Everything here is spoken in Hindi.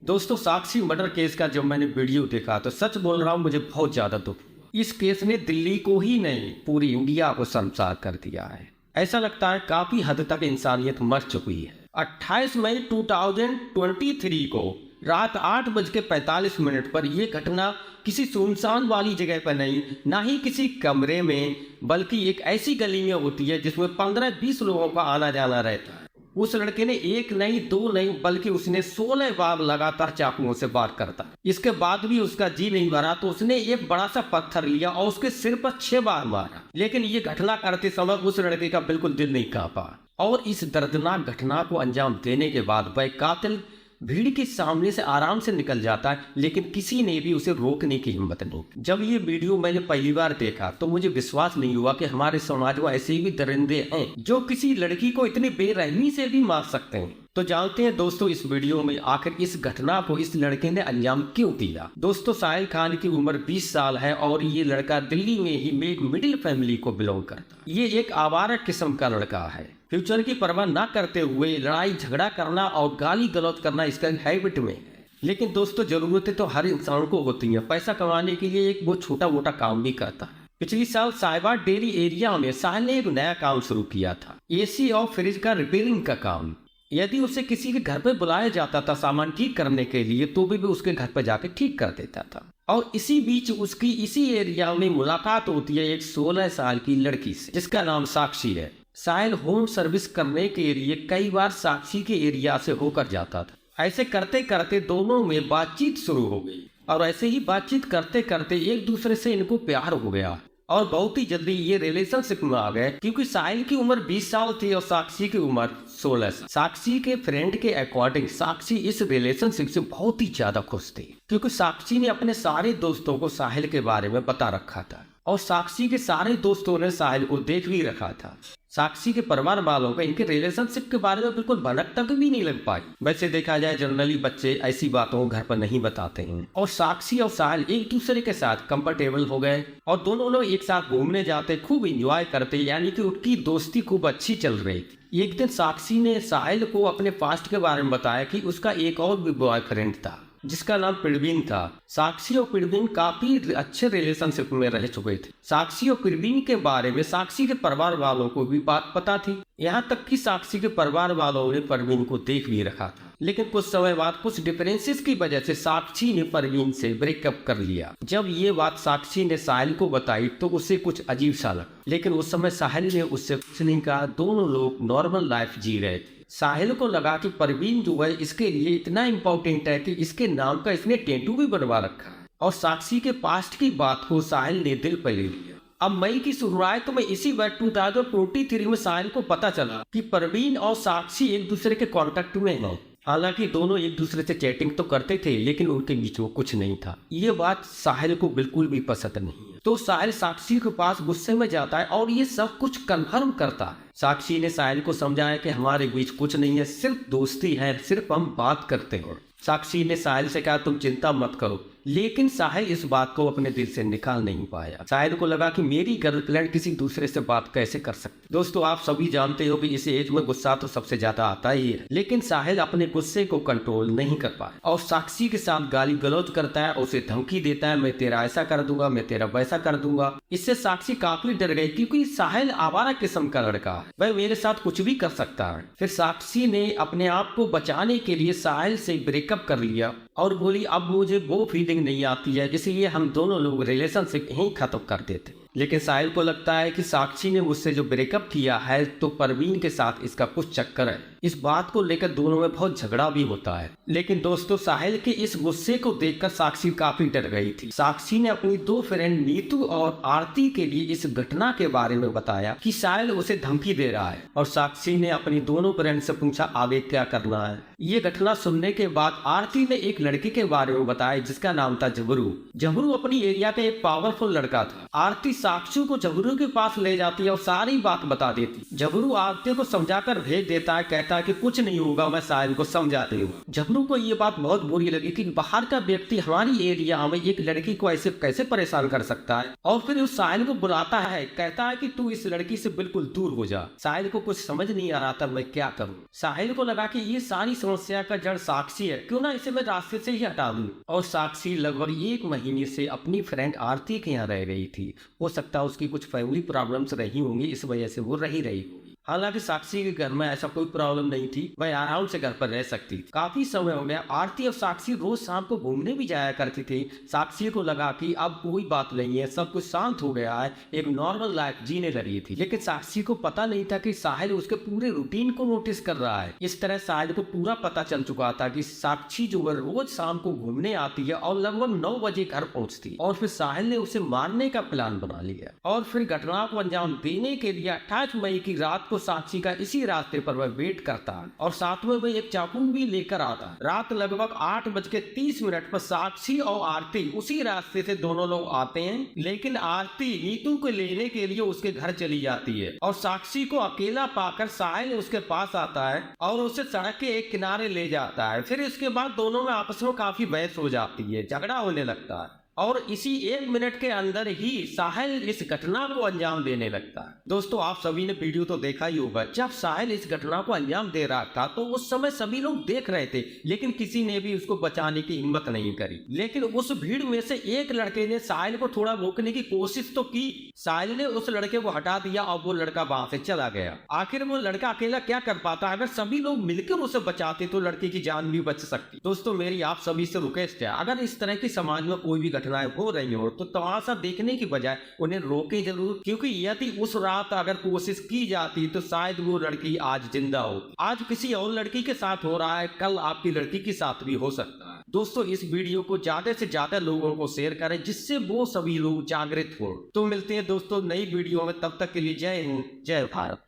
दोस्तों, साक्षी मर्डर केस का जब मैंने वीडियो देखा तो सच बोल रहा हूँ, मुझे बहुत ज्यादा दुख। इस केस ने दिल्ली को ही नहीं पूरी इंडिया को शर्मसार कर दिया है। ऐसा लगता है काफी हद तक इंसानियत मर चुकी है। 28 मई 2023 को रात 8:45 पर यह घटना किसी सुनसान वाली जगह पर नहीं, ना ही किसी कमरे में, बल्कि एक ऐसी गली में होती है जिसमें 15-20 लोगों का आना जाना रहता है। उस लड़के ने एक नहीं, दो नहीं, बल्कि उसने 16 बार लगातार चाकुओं से वार करता। इसके बाद भी उसका जी नहीं भरा तो उसने एक बड़ा सा पत्थर लिया और उसके सिर पर 6 बार मारा। लेकिन ये घटना करते समय उस लड़के का बिल्कुल दिल नहीं कांपा और इस दर्दनाक घटना को अंजाम देने के बाद वह कातिल भीड़ के सामने से आराम से निकल जाता है, लेकिन किसी ने भी उसे रोकने की हिम्मत नहीं। जब ये वीडियो मैंने पहली बार देखा तो मुझे विश्वास नहीं हुआ कि हमारे समाज में ऐसे भी दरिंदे हैं जो किसी लड़की को इतनी बेरहमी से भी मार सकते हैं। तो जानते हैं दोस्तों, इस वीडियो में आखिर इस घटना को इस लड़के ने अंजाम क्यों दिया। दोस्तों, साहिल खान की उम्र 20 साल है और ये लड़का दिल्ली में ही एक मिडिल फैमिली को बिलोंग करता है। ये एक आवारा किस्म का लड़का है। फ्यूचर की परवाह न करते हुए लड़ाई झगड़ा करना और गाली गलौज करना इसका हैबिट में है। लेकिन दोस्तों, जरूरतें तो हर इंसान को होती हैं। पैसा कमाने के लिए एक वो छोटा मोटा काम भी करता है। पिछले साल साहिबा डेरी एरिया में साहिल ने एक नया काम शुरू किया था, एसी और फ्रिज का रिपेयरिंग का काम। यदि उसे किसी के घर पर बुलाया जाता था सामान ठीक करने के लिए तो भी उसके घर पर जाकर ठीक कर देता था। और इसी बीच उसकी इसी एरिया में मुलाकात होती है एक 16 साल की लड़की से जिसका नाम साक्षी है। साहिल होम सर्विस करने के लिए कई बार साक्षी के एरिया से होकर जाता था। ऐसे करते करते दोनों में बातचीत शुरू हो गई और ऐसे ही बातचीत करते करते एक दूसरे से इनको प्यार हो गया और बहुत ही जल्दी ये रिलेशनशिप में आ गए। क्योंकि साहिल की उम्र 20 साल थी और साक्षी की उम्र 16 साल। साक्षी के फ्रेंड के अकॉर्डिंग साक्षी इस रिलेशनशिप से बहुत ही ज्यादा खुश थी, क्योंकि साक्षी ने अपने सारे दोस्तों को साहिल के बारे में बता रखा था और साक्षी के सारे दोस्तों ने साहिल को देख भी रखा था। साक्षी के परिवार वालों को इनके रिलेशनशिप के बारे में बिल्कुल भनक तक भी नहीं लग पाई। वैसे देखा जाए जनरली बच्चे ऐसी बातों को घर पर नहीं बताते हैं। और साक्षी और साहिल एक दूसरे के साथ कंफर्टेबल हो गए और दोनों लोग एक साथ घूमने जाते, खूब इंजॉय करते, यानी कि उनकी दोस्ती खूब अच्छी चल रही थी। एक दिन साक्षी ने साहिल को अपने पास्ट के बारे में बताया कि उसका एक और भी बॉयफ्रेंड था जिसका नाम प्रवीण था। साक्षी और प्रवीण काफी अच्छे रिलेशनशिप में रह चुके थे। साक्षी और प्रवीण के बारे में साक्षी के परिवार वालों को भी बात पता थी, यहाँ तक कि साक्षी के परिवार वालों ने प्रवीण को देख भी रखा था। लेकिन कुछ समय बाद कुछ डिफरेंसेस की वजह से साक्षी ने प्रवीण से ब्रेकअप कर लिया। जब ये बात साक्षी ने साहिल को बताई तो उसे कुछ अजीब सा लगा, लेकिन उस समय साहिल ने उससे कुछ नहीं कहा। दोनों लोग नॉर्मल लाइफ जी रहे थे। साहिल को लगा कि प्रवीण जो है इसके लिए इतना इम्पोर्टेंट है कि इसके नाम का इसने टैटू भी बनवा रखा है। और साक्षी के पास्ट की बात को साहिल ने दिल पर ले लिया। अब मई की शुरुआत में इसी बार 2023 में साहिल को पता चला कि प्रवीण और साक्षी एक दूसरे के कांटेक्ट में हैं। हालांकि दोनों एक दूसरे से चैटिंग तो करते थे, लेकिन उनके बीच में कुछ नहीं था। ये बात साहिल को बिल्कुल भी पसंद नहीं है। तो साहिल साक्षी के पास गुस्से में जाता है और ये सब कुछ कंफर्म करता है। साक्षी ने साहिल को समझाया कि हमारे बीच कुछ नहीं है, सिर्फ दोस्ती है, सिर्फ हम बात करते हैं। साक्षी ने साहिल से कहा तुम चिंता मत करो, लेकिन साहिल इस बात को अपने दिल से निकाल नहीं पाया। साहिल को लगा कि मेरी गर्लफ्रेंड किसी दूसरे से बात कैसे कर सकती। दोस्तों, आप सभी जानते हो कि इस एज में गुस्सा तो सबसे ज्यादा आता ही है, लेकिन साहिल अपने गुस्से को कंट्रोल नहीं कर पाया और साक्षी के साथ गाली गलौज करता है, उसे धमकी देता है, मैं तेरा ऐसा कर दूंगा, मैं तेरा वैसा कर दूंगा। इससे साक्षी काफी डर गई, क्योंकि साहिल आवारा किस्म का लड़का है, वह मेरे साथ कुछ भी कर सकता है। फिर साक्षी ने अपने आप को बचाने के लिए साहिल से ब्रेकअप कर लिया और बोली अब मुझे वो फीलिंग नहीं आती है, इसलिए हम दोनों लोग रिलेशनशिप ही खत्म कर देते। लेकिन साहिल को लगता है कि साक्षी ने मुझसे जो ब्रेकअप किया है तो प्रवीण के साथ इसका कुछ चक्कर है। इस बात को लेकर दोनों में बहुत झगड़ा भी होता है। लेकिन दोस्तों, साहिल के इस गुस्से को देखकर साक्षी काफी डर गई थी। साक्षी ने अपनी 2 फ्रेंड नीतू और आरती के लिए इस घटना के बारे में बताया कि साहिल उसे धमकी दे रहा है और साक्षी ने अपनी दोनों फ्रेंड से पूछा आगे क्या करना है। ये घटना सुनने के बाद आरती ने एक लड़के के बारे में बताया जिसका नाम था जबरू। जबरू अपनी एरिया का एक पावरफुल लड़का था। आरती साक्षी को जबरू के पास ले जाती है और सारी बात बता देती। जबरू आरती को समझाकर भेज देता है, कहता है कि कुछ नहीं होगा, मैं साहिल को समझाती हूँ। जबरू को ये बात बहुत बुरी लगी कि बाहर का व्यक्ति हमारी एरिया में एक लड़की को ऐसे कैसे परेशान कर सकता है, और फिर उस साहिल को बुलाता है, कहता है कि तू इस लड़की से बिल्कुल दूर हो जा। साहिल को कुछ समझ नहीं आ रहा था मैं क्या करूं। साहिल को लगा कि ये सारी समस्या का जड़ साक्षी है, क्यों ना इसे मैं रास्ते से ही हटा दूं। और साक्षी लगभग 1 महीने से अपनी फ्रेंड आरती के यहाँ रह रही थी। हो सकता है उसकी कुछ फैमिली प्रॉब्लम्स रही होंगी, इस वजह से वो रही होगी। हालांकि साक्षी के घर में ऐसा कोई प्रॉब्लम नहीं थी, वह आराम से घर पर रह सकती। काफी समय हो गया, आरती और साक्षी रोज शाम को घूमने भी जाया करती थी। साक्षी को लगा कि अब कोई बात नहीं है, सब कुछ शांत हो गया है, एक नॉर्मल लाइफ जीने लगी थी। लेकिन साक्षी को पता नहीं था कि साहिल उसके पूरे रूटीन को नोटिस कर रहा है। इस तरह साहिल को पूरा पता चल चुका था कि साक्षी जो है रोज शाम को घूमने आती है और लगभग 9 बजे घर पहुंचती। और फिर साहिल ने उसे मारने का प्लान बना लिया और फिर घटना को अंजाम देने के लिए 28 मई की रात को साक्षी का इसी रास्ते पर वह वेट करता है और साथ में वह एक चाकू भी लेकर आता है। रात लगभग 8:30 पर साक्षी और आरती उसी रास्ते से दोनों लोग आते हैं, लेकिन आरती नीतू को लेने के लिए उसके घर चली जाती है और साक्षी को अकेला पाकर साहिल उसके पास आता है और उसे सड़क के एक किनारे ले जाता है। फिर इसके बाद दोनों में आपस में काफी बहस हो जाती है, झगड़ा होने लगता है और इसी 1 मिनट के अंदर ही साहिल इस घटना को अंजाम देने लगता है। दोस्तों, आप सभी ने वीडियो तो देखा ही होगा। जब साहिल इस घटना को अंजाम दे रहा था तो उस समय सभी लोग देख रहे थे, लेकिन किसी ने भी उसको बचाने की हिम्मत नहीं करी। लेकिन उस भीड़ में से एक लड़के ने साहिल को थोड़ा रोकने की कोशिश तो की। साहिल ने उस लड़के को हटा दिया और वो लड़का वहां से चला गया। आखिर वो लड़का अकेला क्या कर पाता? अगर सभी लोग मिलकर उसे बचाते तो लड़के की जान भी बच सकती। दोस्तों, मेरी आप सभी से रिक्वेस्ट है, अगर इस तरह की समाज में कोई भी हो रही हो तो तमाशा देखने की बजाय उन्हें रोके जरूर, क्योंकि यदि उस रात अगर कोशिश की जाती तो शायद वो लड़की आज जिंदा हो। आज किसी और लड़की के साथ हो रहा है, कल आपकी लड़की के साथ भी हो सकता है। दोस्तों, इस वीडियो को ज्यादा से ज्यादा लोगों को शेयर करें जिससे वो सभी लोग जागृत हो। तो मिलते हैं दोस्तों नई वीडियो में, तब तक के लिए जय हिंद, जय भारत।